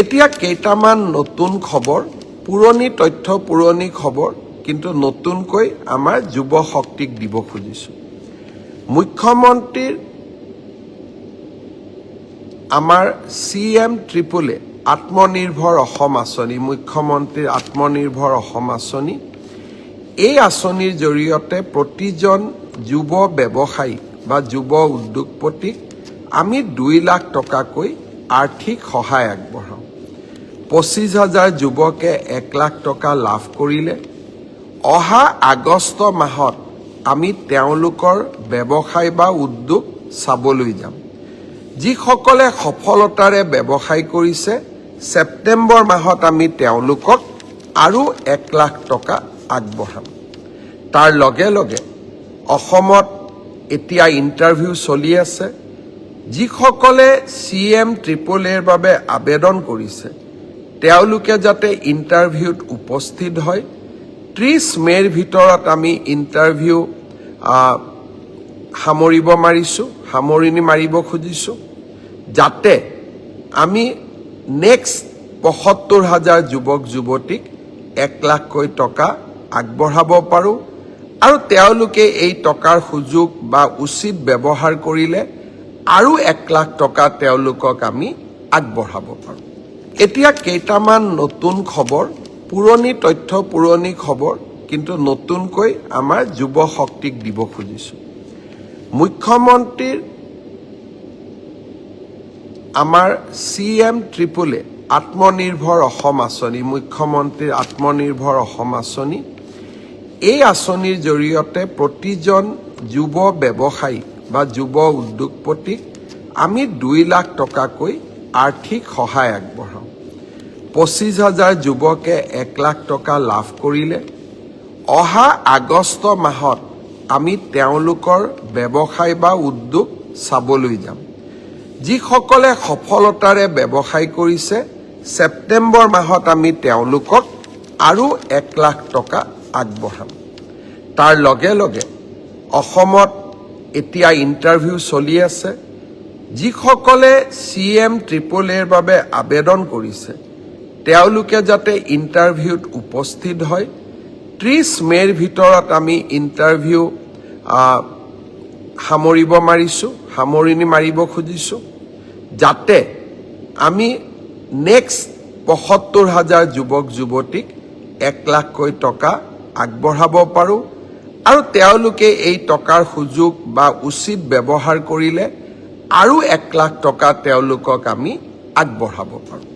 এতিয়া কেইটামান নতুন খবৰ, পুৰণি তথ্য পুৰণি খবৰ, কিন্তু নতুনকৈ আমাৰ যুৱ শক্তিক দিব খুজিছোঁ। মুখ্যমন্ত্ৰীৰ আমাৰ CM ট্ৰিপলে আত্মনিৰ্ভৰ অসম আঁচনি, মুখ্যমন্ত্ৰীৰ আত্মনিৰ্ভৰ অসম আঁচনি, এই আঁচনিৰ জৰিয়তে প্ৰতিজন যুৱ ব্যৱসায়ী বা যুৱ উদ্যোগপতিক আমি 2 লাখ টকাকৈ আৰ্থিক সহায় আগবঢ়াওঁ। 25,000 যুৱকে 1 লাখ টকা লাভ কৰিলে। অহা আগষ্ট মাহত আমি তেওঁলোকৰ ব্যৱসায় বা উদ্যোগ চাবলৈ যাম। যিসকলে সফলতাৰে ব্যৱসায় কৰিছে, ছেপ্টেম্বৰ মাহত আমি তেওঁলোকক আৰু 1 লাখ টকা আগবঢ়াম। তাৰ লগে লগে অসমত এতিয়া ইণ্টাৰভিউ চলি আছে। যিসকলে CM ট্ৰিপলেৰ বাবে আবেদন কৰিছে, তেওঁলোকে যাতে ইণ্টাৰভিউত উপস্থিত হয়। 30 মে'ৰ ভিতৰত আমি ইণ্টাৰভিউ সামৰণি মাৰিব খুজিছোঁ, যাতে আমি নেক্সট 75,000 যুৱক যুৱতীক 1 লাখকৈ টকা আগবঢ়াব পাৰোঁ আৰু তেওঁলোকে এই টকাৰ সুযোগ বা উচিত ব্যৱহাৰ কৰিলে আৰু 1 লাখ টকা তেওঁলোকক আমি আগবঢ়াব পাৰোঁ। এতিয়া কেইটামান নতুন খবৰ, পুৰণি তথ্য পুৰণি খবৰ, কিন্তু নতুনকৈ আমাৰ যুৱ শক্তিক দিব খুজিছোঁ। মুখ্যমন্ত্ৰীৰ আমাৰ CM ট্ৰিপলে আত্মনিৰ্ভৰ অসম আঁচনি, মুখ্যমন্ত্ৰীৰ আত্মনিৰ্ভৰ অসম আঁচনি, এই আঁচনিৰ জৰিয়তে প্ৰতিজন যুৱ ব্যৱসায়ী বা যুৱ উদ্যোগপতিক আমি 2 লাখ টকাকৈ আৰ্থিক সহায় আগবঢ়াওঁ। 25,000 যুৱকে 1 লাখ টকা লাভ কৰিলে। অহা আগষ্ট মাহত আমি তেওঁলোকৰ ব্যৱসায় বা উদ্যোগ চাবলৈ যাম। যিসকলে সফলতাৰে ব্যৱসায় কৰিছে, ছেপ্টেম্বৰ মাহত আমি তেওঁলোকক আৰু 1 লাখ টকা আগবঢ়াম। তাৰ লগে লগে অসমত এতিয়া ইণ্টাৰভিউ চলি আছে। যিসকলে CM ট্ৰিপলেৰ বাবে আবেদন কৰিছে, তেওঁলোকে যাতে ইণ্টাৰভিউত উপস্থিত হয়। 30 মে'ৰ ভিতৰত আমি ইণ্টাৰভিউ সামৰণি মাৰিব খুজিছোঁ, যাতে আমি নেক্সট 75,000 যুৱক যুৱতীক 1 লাখকৈ টকা আগবঢ়াব পাৰোঁ আৰু তেওঁলোকে এই টকাৰ সুযোগ বা উচিত ব্যৱহাৰ কৰিলে আৰু 1 লাখ টকা তেওঁলোকক আমি আগবঢ়াব পাৰোঁ।